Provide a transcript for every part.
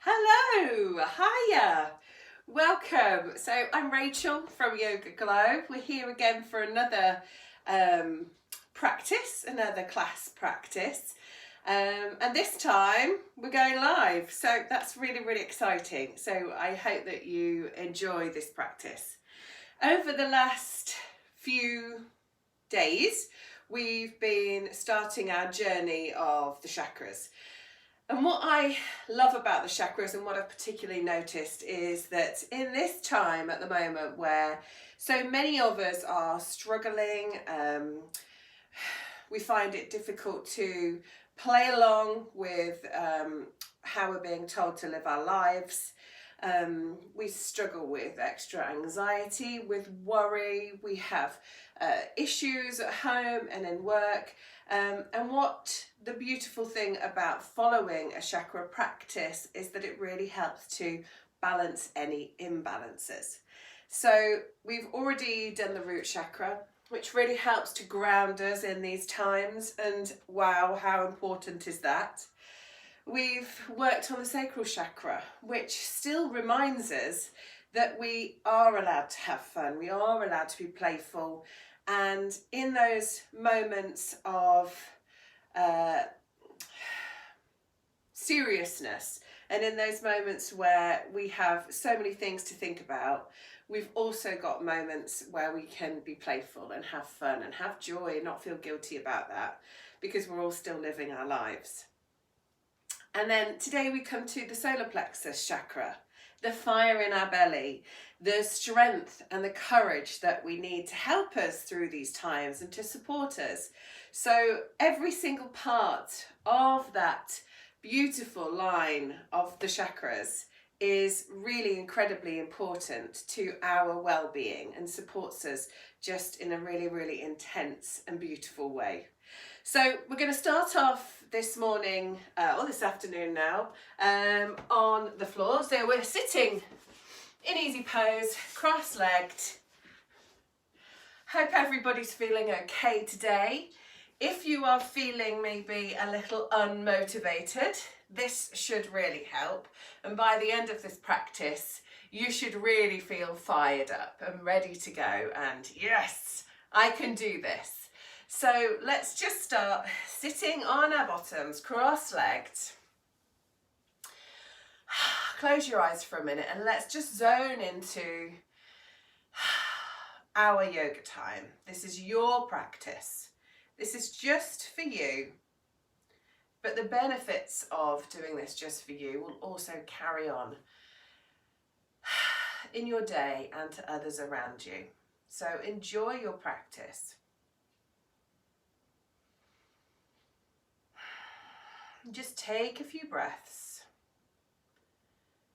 Hello, hiya, welcome. So I'm Rachel from Yoga Glow. We're here again for another practice, another class practice. And this time we're going live. So that's really, really exciting. So I hope that you enjoy this practice. Over the last few days, we've been starting our journey of the chakras. And what I love about the chakras and what I've particularly noticed is that in this time at the moment where so many of us are struggling, we find it difficult to play along with how we're being told to live our lives. We struggle with extra anxiety, with worry, we have issues at home and in work. And what the beautiful thing about following a chakra practice is that it really helps to balance any imbalances. So we've already done the root chakra, which really helps to ground us in these times, and wow, how important is that? We've worked on the sacral chakra, which still reminds us that we are allowed to have fun, we are allowed to be playful, and in those moments of seriousness and in those moments where we have so many things to think about, we've also got moments where we can be playful and have fun and have joy and not feel guilty about that, because we're all still living our lives. And then today we come to the solar plexus chakra, the fire in our belly, the strength and the courage that we need to help us through these times and to support us. So every single part of that beautiful line of the chakras is really incredibly important to our well-being and supports us just in a really, really intense and beautiful way. So we're going to start off this morning, or this afternoon now, on the floor. So we're sitting in easy pose, cross-legged. Hope everybody's feeling okay today. If you are feeling maybe a little unmotivated, this should really help. And by the end of this practice, you should really feel fired up and ready to go. And yes, I can do this. So let's just start sitting on our bottoms, cross-legged. Close your eyes for a minute and let's just zone into our yoga time. This is your practice. This is just for you. But the benefits of doing this just for you will also carry on in your day and to others around you. So enjoy your practice. Just take a few breaths.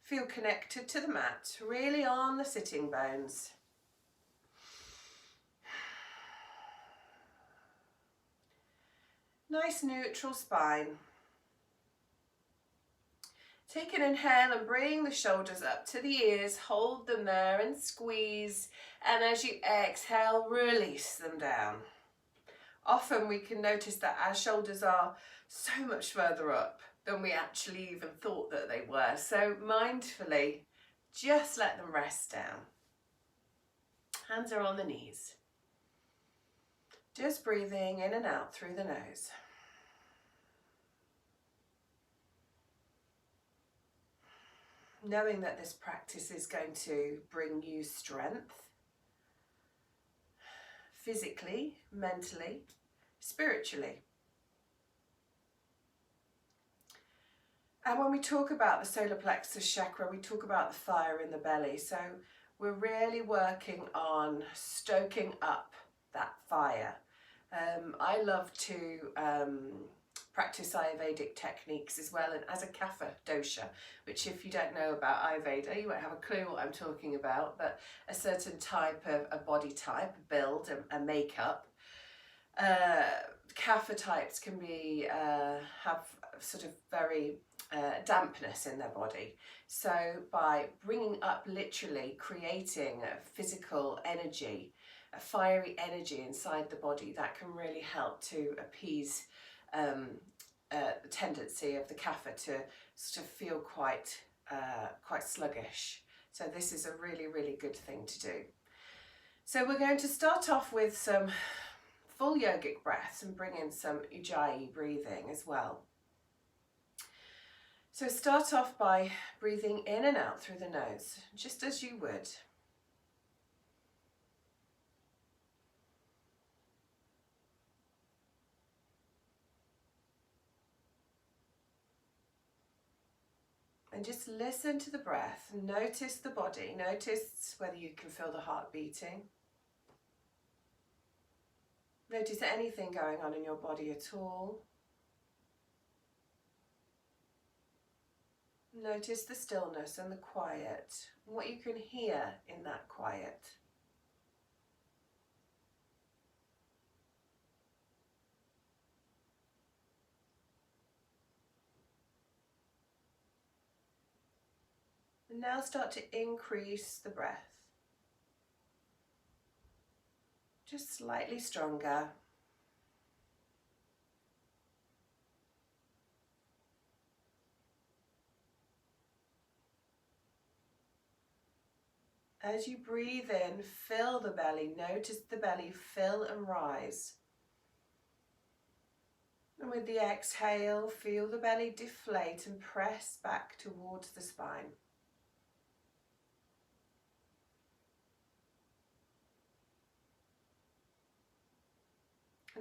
Feel connected to the mat, really on the sitting bones. Nice neutral spine. Take an inhale and bring the shoulders up to the ears, hold them there and squeeze, and as you exhale, release them down. Often we can notice that our shoulders are so much further up than we actually even thought that they were. So mindfully, just let them rest down. Hands are on the knees. Just breathing in and out through the nose. Knowing that this practice is going to bring you strength, physically, mentally, spiritually. And when we talk about the solar plexus chakra, we talk about the fire in the belly. So we're really working on stoking up that fire. I love to practice Ayurvedic techniques as well, and as a Kapha dosha, which if you don't know about Ayurveda, you won't have a clue what I'm talking about, but a certain type of a body type, a build, a makeup. Kapha types can be have sort of very dampness in their body. So by bringing up, literally creating a physical energy, a fiery energy inside the body, that can really help to appease the tendency of the Kapha to sort of feel quite quite sluggish. So this is a really, really good thing to do. So we're going to start off with some full yogic breaths and bring in some ujjayi breathing as well. So start off by breathing in and out through the nose, just as you would. And just listen to the breath. Notice the body. Notice whether you can feel the heart beating. Notice anything going on in your body at all. Notice the stillness and the quiet, and what you can hear in that quiet. And now start to increase the breath. Just slightly stronger. As you breathe in, fill the belly. Notice the belly fill and rise. And with the exhale, feel the belly deflate and press back towards the spine.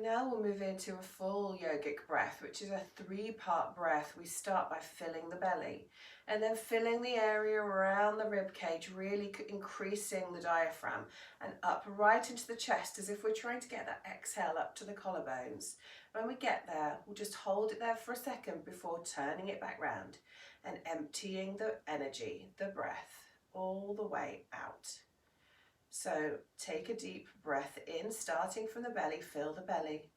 Now we'll move into a full yogic breath, which is a 3-part breath. We start by filling the belly and then filling the area around the rib cage, really increasing the diaphragm, and up right into the chest as if we're trying to get that exhale up to the collarbones. When we get there, we'll just hold it there for a second before turning it back round and emptying the energy, the breath, all the way out. So take a deep breath in, starting from the belly, fill the belly.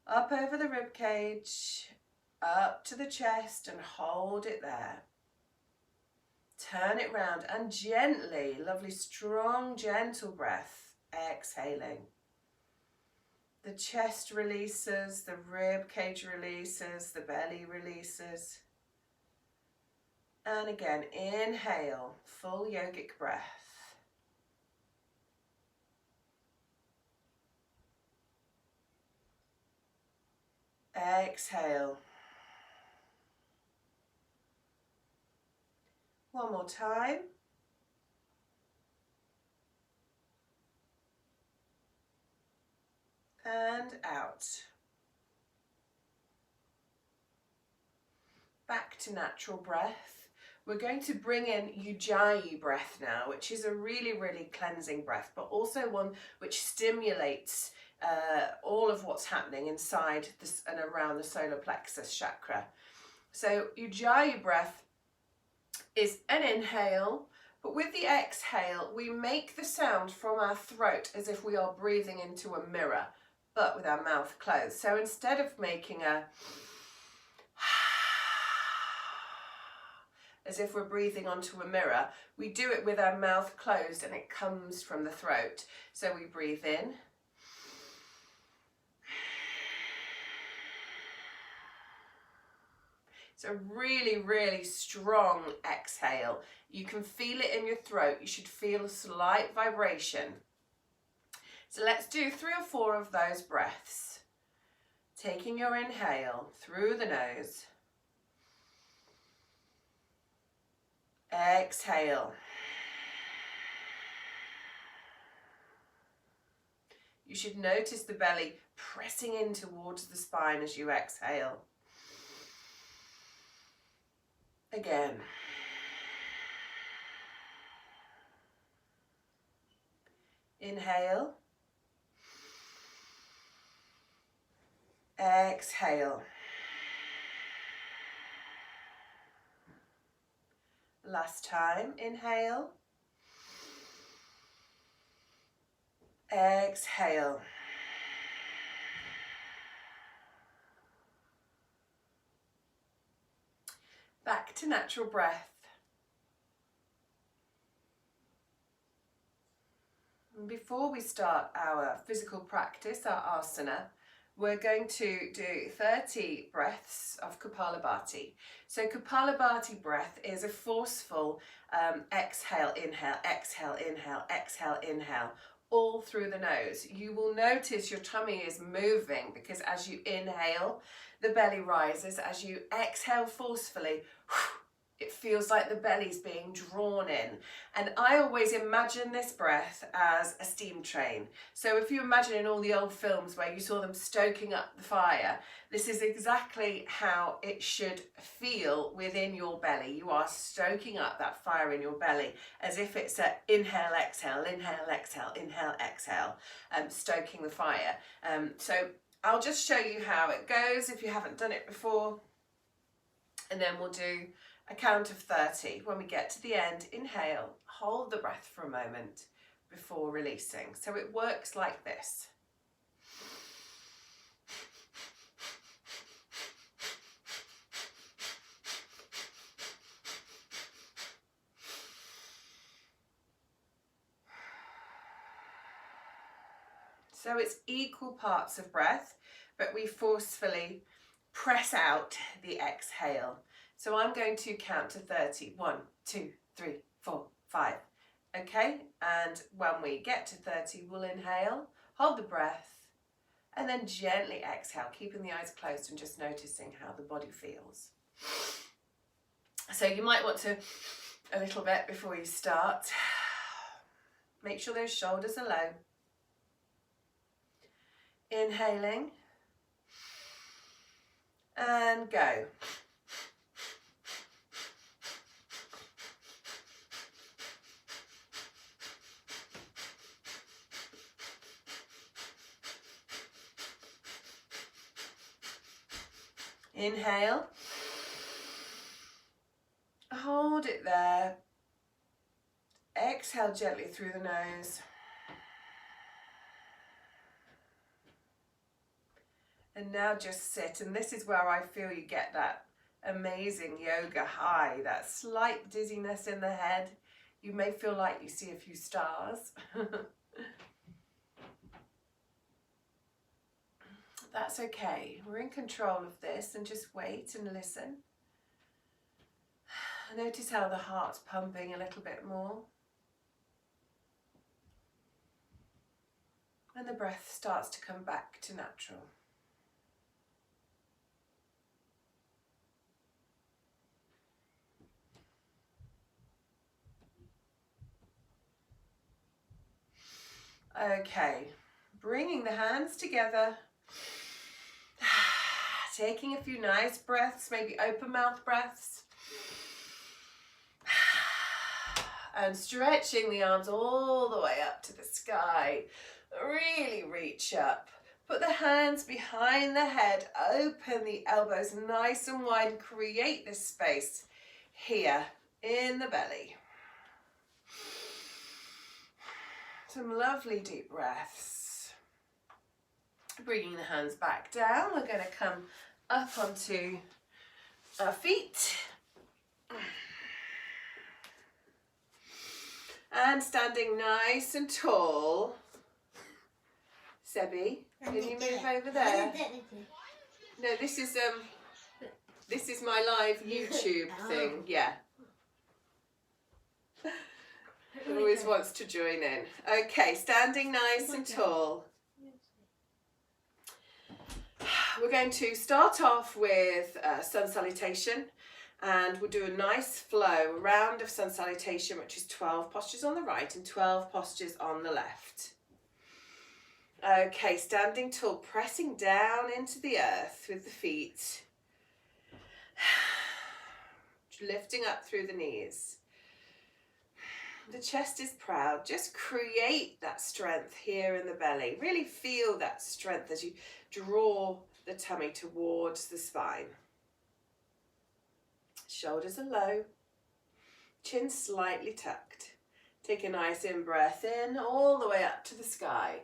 Up over the rib cage, up to the chest, and hold it there. Turn it round and gently, lovely strong gentle breath, exhaling. The chest releases, the rib cage releases, the belly releases. And again, inhale, full yogic breath. Exhale. One more time. And out. Back to natural breath. We're going to bring in ujjayi breath now, which is a really, really cleansing breath, but also one which stimulates all of what's happening inside this and around the solar plexus chakra. So ujjayi breath is an inhale, but with the exhale we make the sound from our throat as if we are breathing into a mirror, but with our mouth closed. So instead of making a as if we're breathing onto a mirror, we do it with our mouth closed and it comes from the throat. So we breathe in. It's a really, really strong exhale. You can feel it in your throat. You should feel a slight vibration. So let's do 3 or 4 of those breaths. Taking your inhale through the nose. Exhale. You should notice the belly pressing in towards the spine as you exhale. Again. Inhale. Exhale. Last time, inhale. Exhale. Back to natural breath. And before we start our physical practice, our asana, we're going to do 30 breaths of Kapalabhati. So Kapalabhati breath is a forceful exhale, inhale, exhale, inhale, exhale, inhale, all through the nose. You will notice your tummy is moving because as you inhale, the belly rises. As you exhale forcefully, it feels like the belly's being drawn in. And I always imagine this breath as a steam train. So if you imagine in all the old films where you saw them stoking up the fire, this is exactly how it should feel within your belly. You are stoking up that fire in your belly as if it's a inhale, exhale, inhale, exhale, inhale, exhale, stoking the fire. So I'll just show you how it goes if you haven't done it before. And then we'll do a count of 30. When we get to the end, inhale, hold the breath for a moment before releasing. So it works like this. So it's equal parts of breath, but we forcefully press out the exhale. So I'm going to count to 30. 1, 2, 3, 4, 5. Okay, and when we get to 30, we'll inhale, hold the breath, and then gently exhale, keeping the eyes closed and just noticing how the body feels. So you might want to, a little bit before you start, make sure those shoulders are low. Inhaling, and go. Inhale, hold it there, exhale gently through the nose, and now just sit. And this is where I feel you get that amazing yoga high, that slight dizziness in the head. You may feel like you see a few stars. That's okay. We're in control of this, and just wait and listen. Notice how the heart's pumping a little bit more. And the breath starts to come back to natural. Okay, bringing the hands together. Taking a few nice breaths, maybe open mouth breaths. And stretching the arms all the way up to the sky. Really reach up. Put the hands behind the head. Open the elbows nice and wide and create this space here in the belly. Some lovely deep breaths. Bringing the hands back down. We're going to come up onto our feet. And standing nice and tall. Sebi, can you move over there? No, this is my live YouTube thing. Yeah. Always wants to join in. Okay, standing nice and tall. We're going to start off with sun salutation, and we'll do a nice flow, a round of sun salutation, which is 12 postures on the right and 12 postures on the left. Okay, standing tall, pressing down into the earth with the feet, lifting up through the knees. The chest is proud. Just create that strength here in the belly. Really feel that strength as you draw the tummy towards the spine. Shoulders are low, chin slightly tucked. Take a nice in-breath in, all the way up to the sky.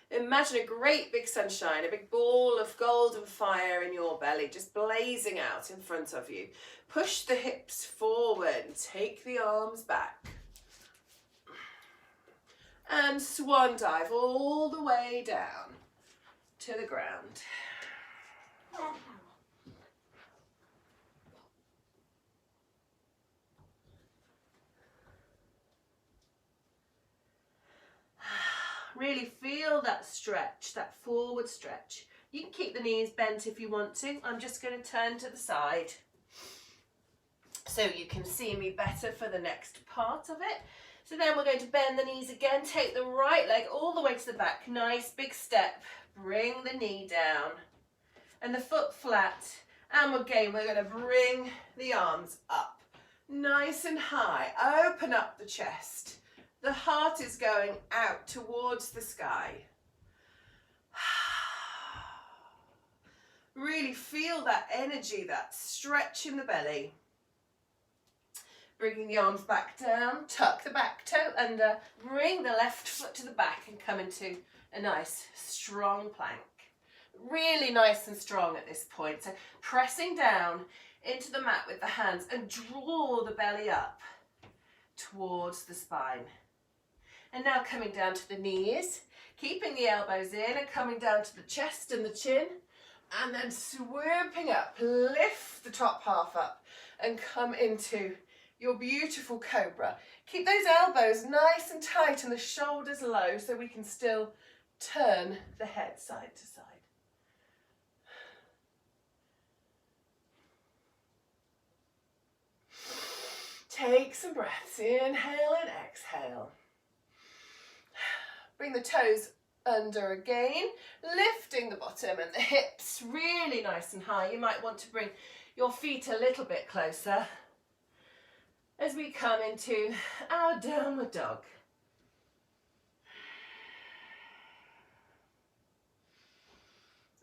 Imagine a great big sunshine, a big ball of golden fire in your belly, just blazing out in front of you. Push the hips forward, take the arms back. And swan dive all the way down to the ground. Really feel that stretch, that forward stretch. You can keep the knees bent if you want to. I'm just going to turn to the side so you can see me better for the next part of it. So then we're going to bend the knees again, take the right leg all the way to the back. Nice big step. Bring the knee down and the foot flat. And again, we're going to bring the arms up nice and high. Open up the chest. The heart is going out towards the sky. Really feel that energy, that stretch in the belly. Bringing the arms back down, tuck the back toe under, bring the left foot to the back and come into a nice strong plank. Really nice and strong at this point. So pressing down into the mat with the hands and draw the belly up towards the spine. And now coming down to the knees, keeping the elbows in and coming down to the chest and the chin. And then swooping up, lift the top half up and come into your beautiful cobra. Keep those elbows nice and tight and the shoulders low so we can still turn the head side to side. Take some breaths, inhale and exhale. Bring the toes under again, lifting the bottom and the hips really nice and high. You might want to bring your feet a little bit closer as we come into our downward dog.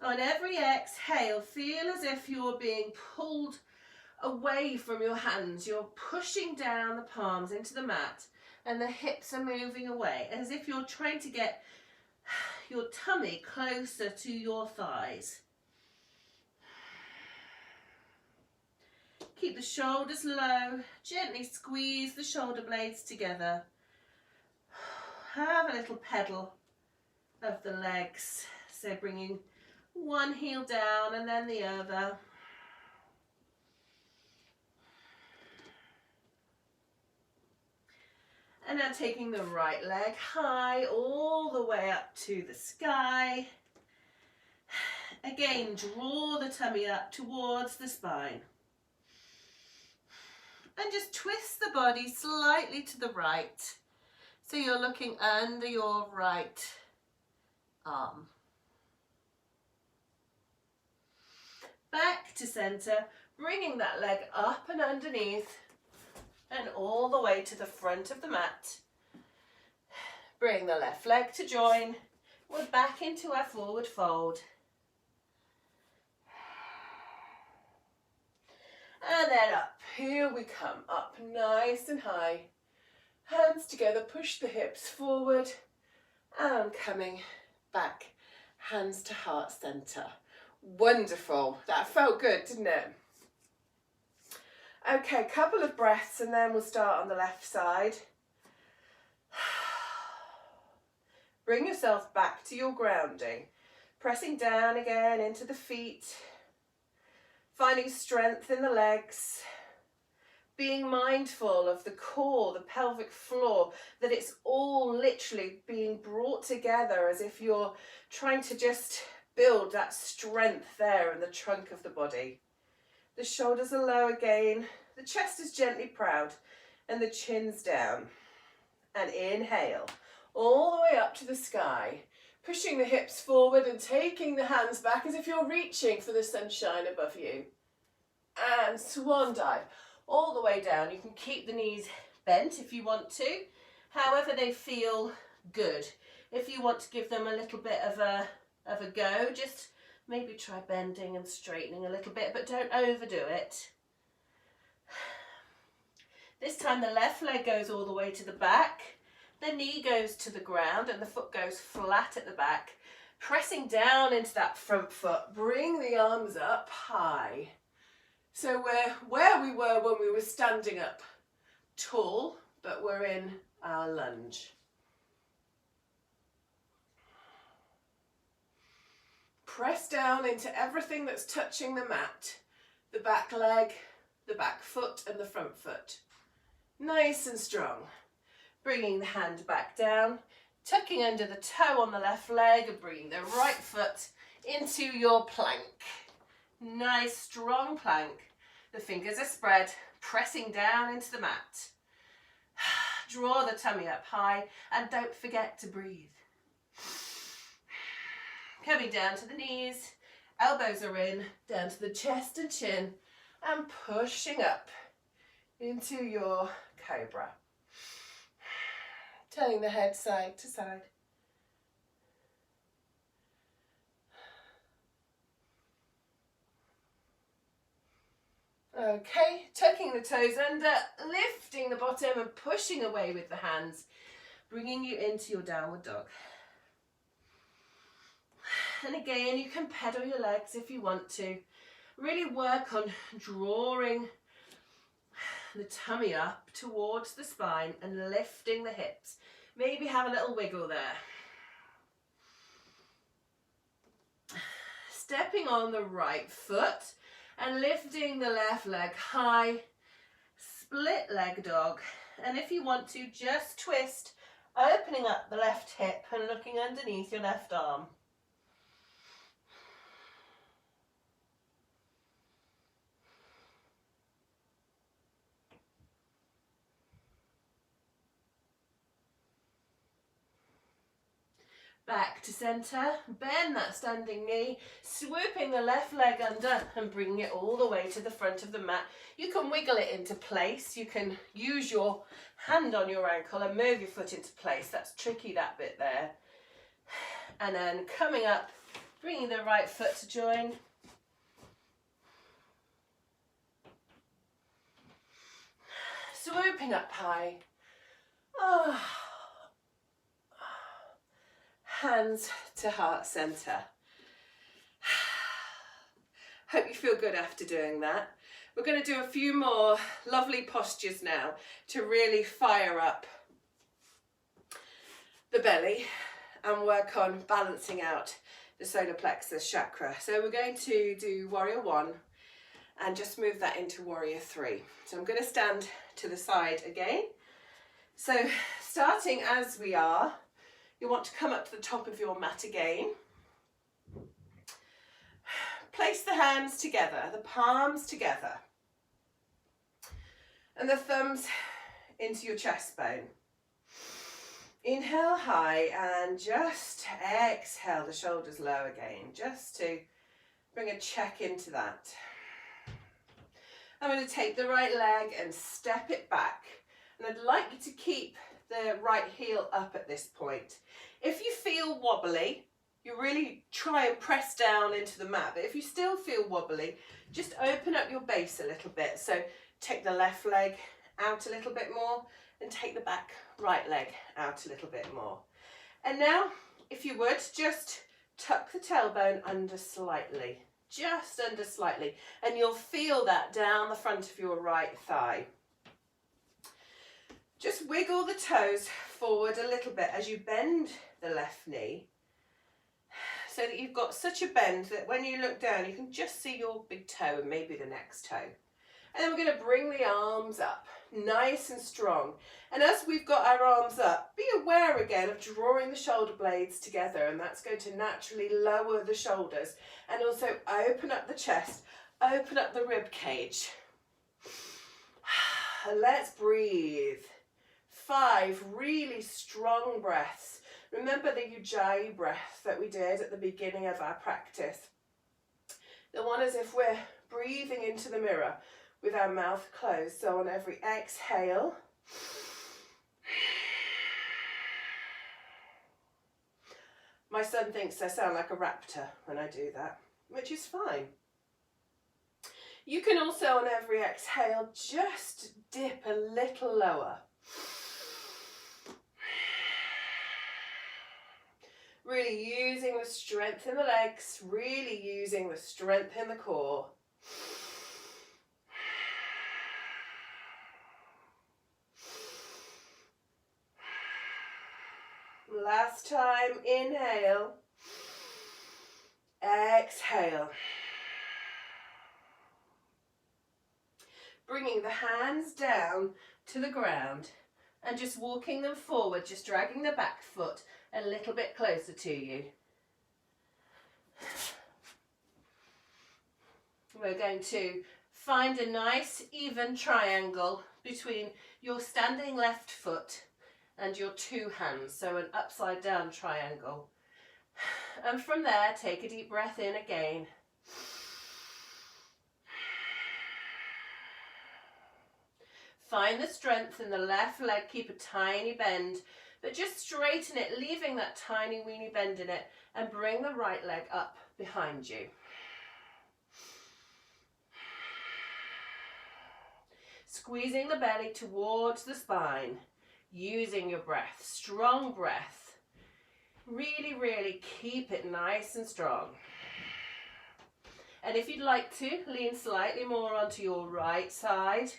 On every exhale, feel as if you're being pulled away from your hands. You're pushing down the palms into the mat and the hips are moving away, as if you're trying to get your tummy closer to your thighs. Keep the shoulders low, gently squeeze the shoulder blades together. Have a little pedal of the legs, so bringing one heel down and then the other. And now taking the right leg high all the way up to the sky. Again, draw the tummy up towards the spine. And just twist the body slightly to the right. So you're looking under your right arm. Back to center, bringing that leg up and underneath. And all the way to the front of the mat. Bring the left leg to join. We're back into our forward fold. And then up. Here we come. Up nice and high. Hands together. Push the hips forward. And coming back. Hands to heart center. Wonderful. That felt good, didn't it? Okay, couple of breaths and then we'll start on the left side. Bring yourself back to your grounding. Pressing down again into the feet. Finding strength in the legs. Being mindful of the core, the pelvic floor, that it's all literally being brought together as if you're trying to just build that strength there in the trunk of the body. The shoulders are low again, the chest is gently proud and the chin's down. And inhale, all the way up to the sky, pushing the hips forward and taking the hands back as if you're reaching for the sunshine above you. And swan dive, all the way down. You can keep the knees bent if you want to, however they feel good. If you want to give them a little bit of a go, just maybe try bending and straightening a little bit, but don't overdo it. This time the left leg goes all the way to the back, the knee goes to the ground and the foot goes flat at the back. Pressing down into that front foot, bring the arms up high. So we're where we were when we were standing up tall, but we're in our lunge. Press down into everything that's touching the mat. The back leg, the back foot and the front foot. Nice and strong. Bringing the hand back down, tucking under the toe on the left leg and bringing the right foot into your plank. Nice strong plank. The fingers are spread, pressing down into the mat. Draw the tummy up high and don't forget to breathe. Coming down to the knees, elbows are in, down to the chest and chin, and pushing up into your cobra. Turning the head side to side. Okay, tucking the toes under, lifting the bottom and pushing away with the hands, bringing you into your downward dog. And again, you can pedal your legs if you want to. Really work on drawing the tummy up towards the spine and lifting the hips. Maybe have a little wiggle there. Stepping on the right foot and lifting the left leg high. Split leg dog. And if you want to, just twist, opening up the left hip and looking underneath your left arm. Back to centre, bend that standing knee, swooping the left leg under and bringing it all the way to the front of the mat. You can wiggle it into place, you can use your hand on your ankle and move your foot into place. That's tricky, that bit there. And then coming up, bringing the right foot to join. Swooping up high. Oh. Hands to heart center. Hope you feel good after doing that. We're going to do a few more lovely postures now to really fire up the belly and work on balancing out the solar plexus chakra. So we're going to do warrior 1 and just move that into warrior 3. So I'm going to stand to the side again. So starting as we are, you want to come up to the top of your mat again. Place the hands together, the palms together, and the thumbs into your chest bone. Inhale high and just exhale the shoulders low again, just to bring a check into that. I'm going to take the right leg and step it back, and I'd like you to keep the right heel up at this point. If you feel wobbly, you really try and press down into the mat, but if you still feel wobbly, just open up your base a little bit. So take the left leg out a little bit more and take the back right leg out a little bit more. And now, if you would, just tuck the tailbone under slightly, just under slightly, and you'll feel that down the front of your right thigh. Just wiggle the toes forward a little bit as you bend the left knee, so that you've got such a bend that when you look down you can just see your big toe and maybe the next toe. And then we're going to bring the arms up nice and strong, and as we've got our arms up, be aware again of drawing the shoulder blades together, and that's going to naturally lower the shoulders and also open up the chest, open up the rib cage. Let's breathe. 5 really strong breaths. Remember the Ujjayi breath that we did at the beginning of our practice. The one as if we're breathing into the mirror with our mouth closed. So on every exhale, my son thinks I sound like a raptor when I do that, which is fine. You can also on every exhale just dip a little lower. Really using the strength in the legs, really using the strength in the core. Last time, inhale. Exhale. Bringing the hands down to the ground and just walking them forward, just dragging the back foot a little bit closer to you. We're going to find a nice even triangle between your standing left foot and your two hands, so an upside down triangle. And from there, take a deep breath in again. Find the strength in the left leg, keep a tiny bend, but just straighten it, leaving that tiny weeny bend in it, and bring the right leg up behind you. Squeezing the belly towards the spine, using your breath, strong breath. Really, really keep it nice and strong. And if you'd like to, lean slightly more onto your right side.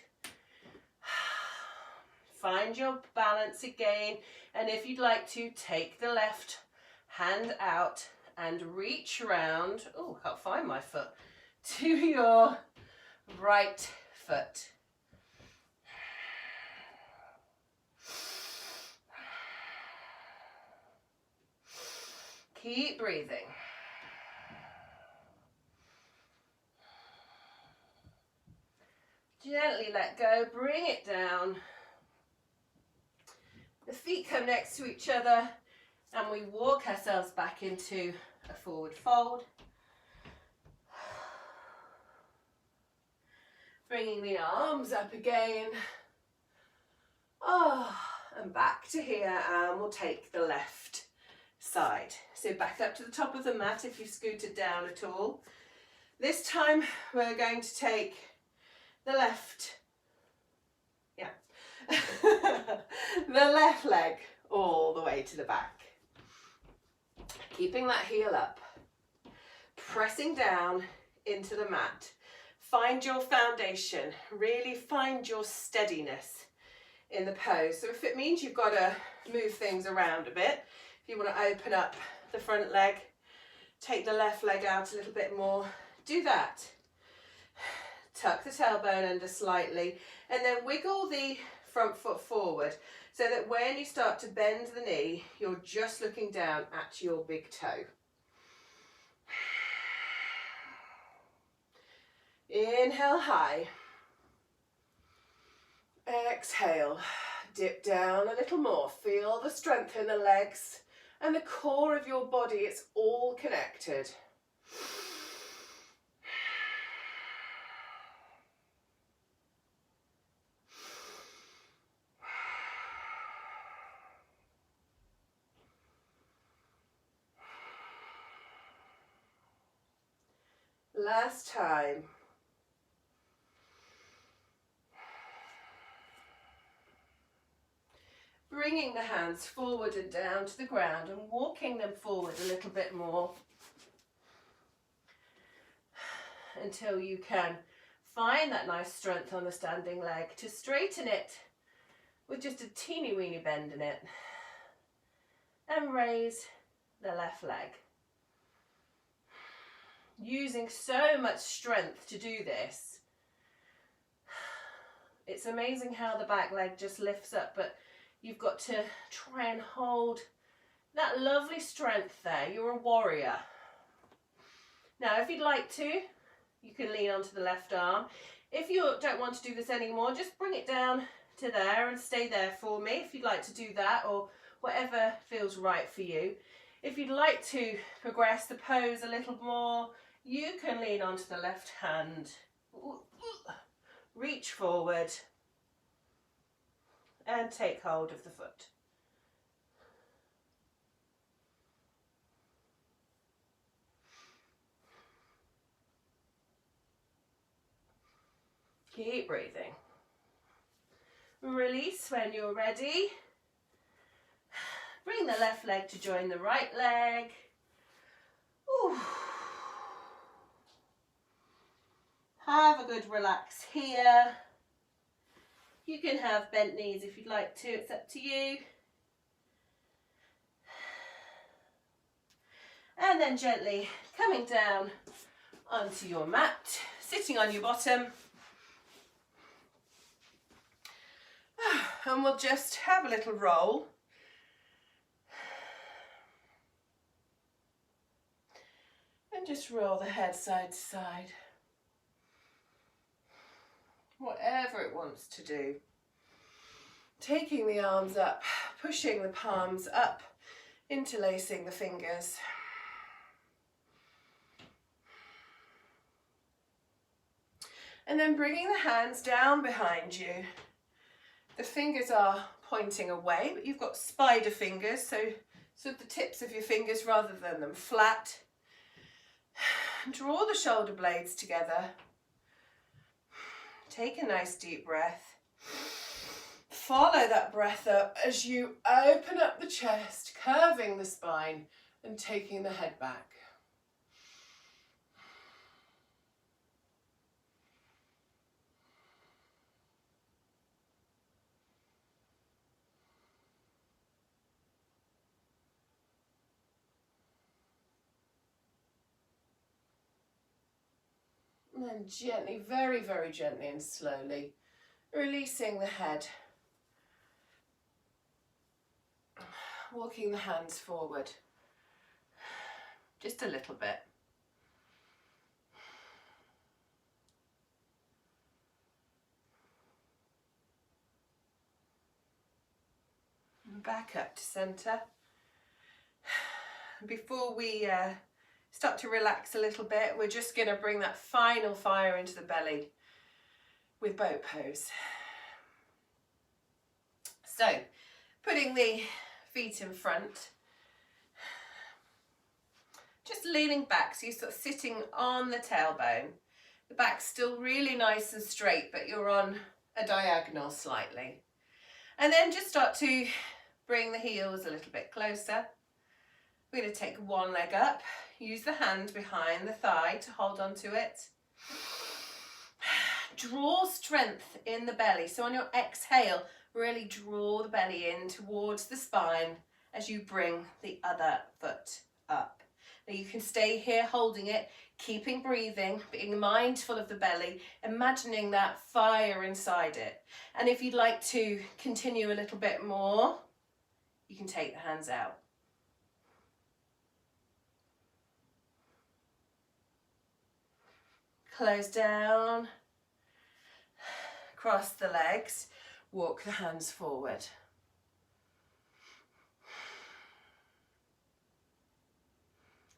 Find your balance again, and if you'd like to, take the left hand out and reach round, oh, can't find my foot, to your right foot. Keep breathing. Gently let go, bring it down. The feet come next to each other and we walk ourselves back into a forward fold. Bringing the arms up again. Oh, and back to here, and we'll take the left side. So back up to the top of the mat if you've scooted down at all. This time we're going to take the left, the left leg all the way to the back. Keeping that heel up, pressing down into the mat. Find your foundation, really find your steadiness in the pose. So if it means you've got to move things around a bit, if you want to open up the front leg, take the left leg out a little bit more, do that. Tuck the tailbone under slightly and then wiggle the front foot forward so that when you start to bend the knee, you're just looking down at your big toe. Inhale high. Exhale. Dip down a little more. Feel the strength in the legs and the core of your body. It's all connected. Last time. Bringing the hands forward and down to the ground and walking them forward a little bit more until you can find that nice strength on the standing leg to straighten it with just a teeny weeny bend in it and raise the left leg. Using so much strength to do this. It's amazing how the back leg just lifts up, but you've got to try and hold that lovely strength there. You're a warrior. Now, if you'd like to, you can lean onto the left arm. If you don't want to do this anymore, just bring it down to there and stay there for me if you'd like to do that, or whatever feels right for you. If you'd like to progress the pose a little more, you can lean onto the left hand. Reach forward and take hold of the foot. Keep breathing. Release when you're ready. Bring the left leg to join the right leg. Ooh. Have a good relax here. You can have bent knees if you'd like to, it's up to you. And then gently coming down onto your mat, sitting on your bottom. And we'll just have a little roll. And just roll the head side to side. Whatever it wants to do. Taking the arms up, pushing the palms up, interlacing the fingers. And then bringing the hands down behind you. The fingers are pointing away, but you've got spider fingers, so the tips of your fingers rather than them flat. Draw the shoulder blades together. Take a nice deep breath. Follow that breath up as you open up the chest, curving the spine and taking the head back. And then gently, very, very gently and slowly, releasing the head. Walking the hands forward. Just a little bit. And back up to centre. Before we start to relax a little bit, we're just going to bring that final fire into the belly with boat pose. So, putting the feet in front, just leaning back, so you're sort of sitting on the tailbone. The back's still really nice and straight, but you're on a diagonal slightly. And then just start to bring the heels a little bit closer. We're going to take one leg up, use the hand behind the thigh to hold on to it. Draw strength in the belly, so on your exhale, really draw the belly in towards the spine as you bring the other foot up. Now you can stay here holding it, keeping breathing, being mindful of the belly, imagining that fire inside it. And if you'd like to continue a little bit more, you can take the hands out. Close down, cross the legs, walk the hands forward.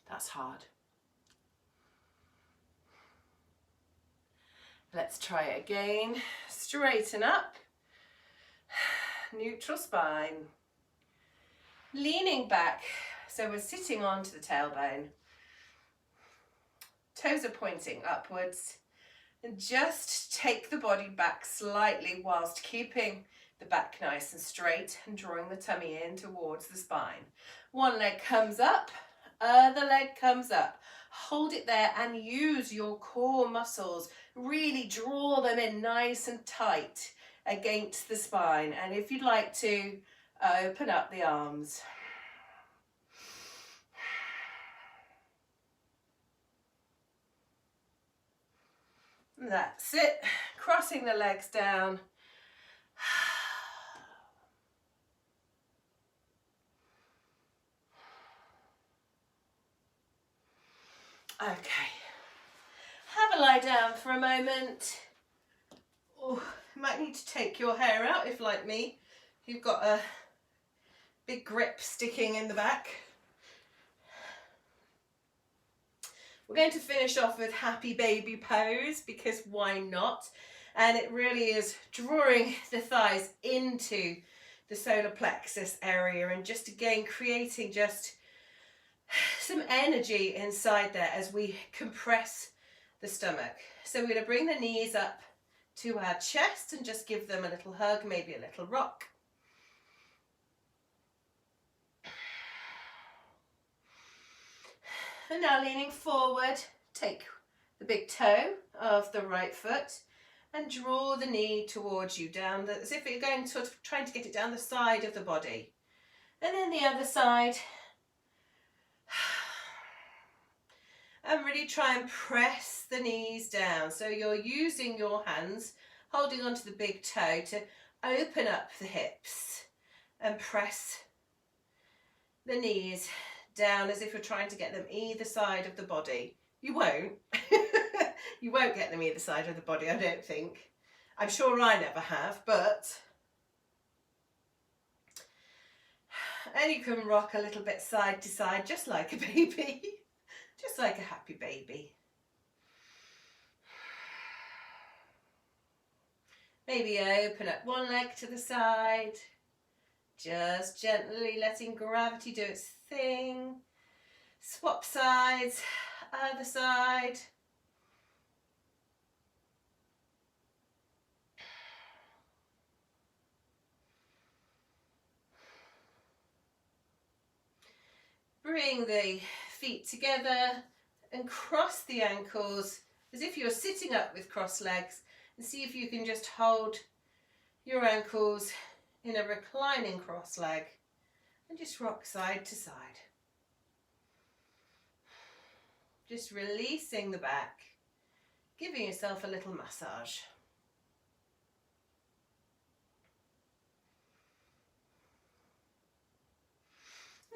That's hard. Let's try it again. Straighten up, neutral spine. Leaning back, so we're sitting onto the tailbone. Toes are pointing upwards, and just take the body back slightly whilst keeping the back nice and straight and drawing the tummy in towards the spine. One leg comes up, other leg comes up. Hold it there and use your core muscles. Really draw them in nice and tight against the spine. And if you'd like to, open up the arms. That's it. Crossing the legs down. Okay. Have a lie down for a moment. Oh, you might need to take your hair out if, like me, you've got a big grip sticking in the back. We're going to finish off with happy baby pose, because why not? And it really is drawing the thighs into the solar plexus area and just again creating just some energy inside there as we compress the stomach. So we're going to bring the knees up to our chest and just give them a little hug, maybe a little rock. And now leaning forward, take the big toe of the right foot and draw the knee towards you, down as if you're going sort of trying to get it down the side of the body. And then the other side. And really try and press the knees down. So you're using your hands, holding onto the big toe to open up the hips and press the knees down as if you're trying to get them either side of the body. You won't. You won't get them either side of the body, I don't think. I'm sure I never have, but... And you can rock a little bit side to side, just like a baby. Just like a happy baby. Maybe open up one leg to the side. Just gently letting gravity do its thing. Swap sides, other side. Bring the feet together and cross the ankles as if you're sitting up with crossed legs, and see if you can just hold your ankles in a reclining cross leg and just rock side to side. Just releasing the back, giving yourself a little massage.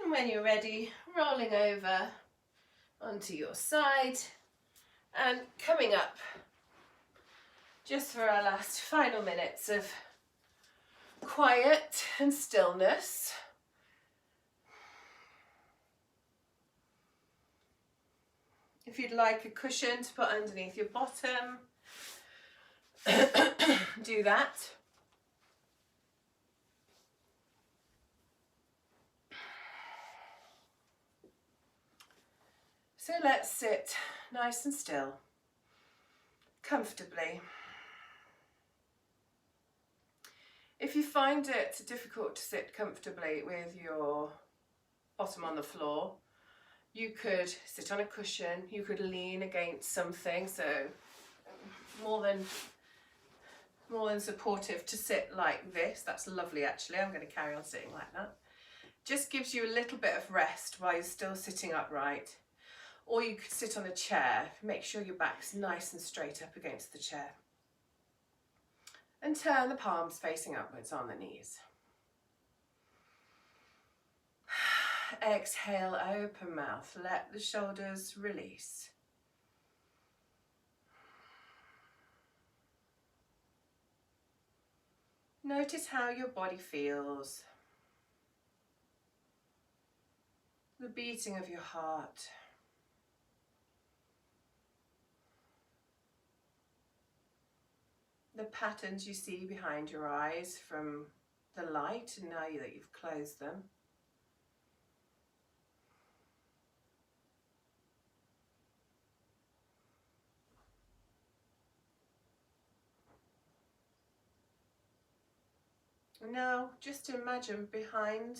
And when you're ready, rolling over onto your side and coming up just for our last final minutes of quiet and stillness. If you'd like a cushion to put underneath your bottom, do that. So let's sit nice and still, comfortably. If you find it difficult to sit comfortably with your bottom on the floor, you could sit on a cushion, you could lean against something, so more than supportive to sit like this. That's lovely actually. I'm going to carry on sitting like that. Just gives you a little bit of rest while you're still sitting upright. Or you could sit on a chair. Make sure your back's nice and straight up against the chair. And turn the palms facing upwards on the knees. Exhale, open mouth. Let the shoulders release. Notice how your body feels. The beating of your heart. The patterns you see behind your eyes from the light and now that you've closed them. And now just imagine behind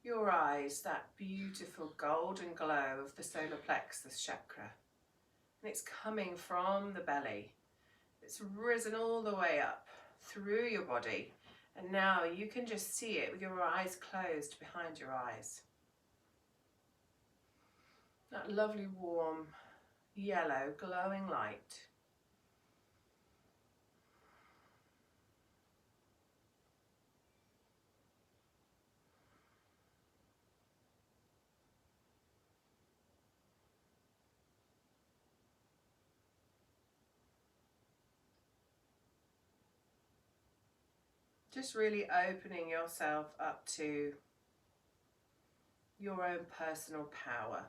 your eyes that beautiful golden glow of the solar plexus chakra. And it's coming from the belly. It's risen all the way up through your body, and now you can just see it with your eyes closed behind your eyes. That lovely warm yellow glowing light. Just really opening yourself up to your own personal power,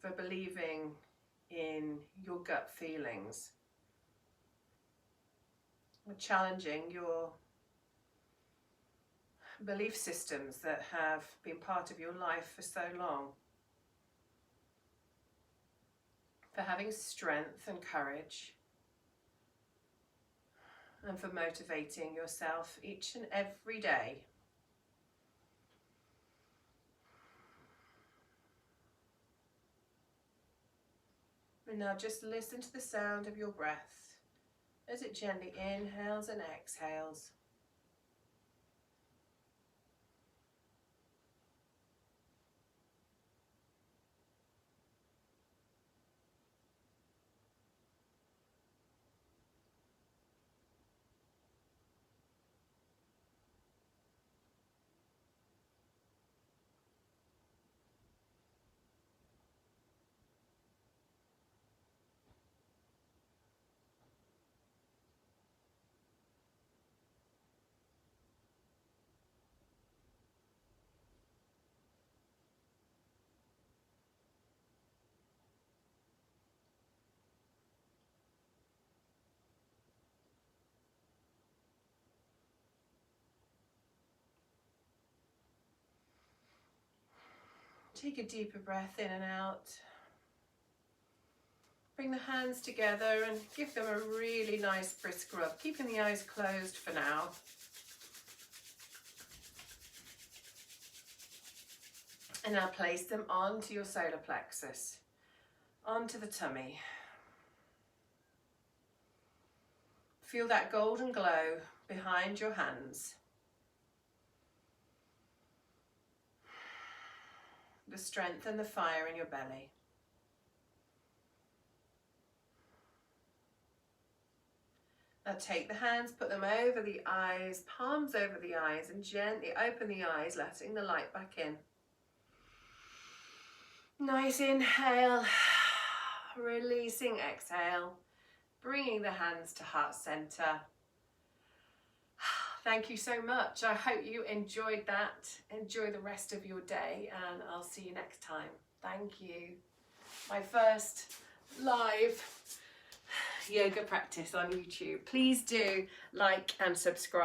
for believing in your gut feelings, for challenging your belief systems that have been part of your life for so long, for having strength and courage, and for motivating yourself each and every day. And now just listen to the sound of your breath as it gently inhales and exhales. Take a deeper breath in and out. Bring the hands together and give them a really nice brisk rub, keeping the eyes closed for now. And now place them onto your solar plexus, onto the tummy. Feel that golden glow behind your hands. The strength and the fire in your belly. Now take the hands, put them over the eyes, palms over the eyes, and gently open the eyes, letting the light back in. Nice inhale, releasing exhale, bringing the hands to heart center. Thank you so much. I hope you enjoyed that. Enjoy the rest of your day, and I'll see you next time. Thank you. My first live yoga practice on YouTube. Please do like and subscribe.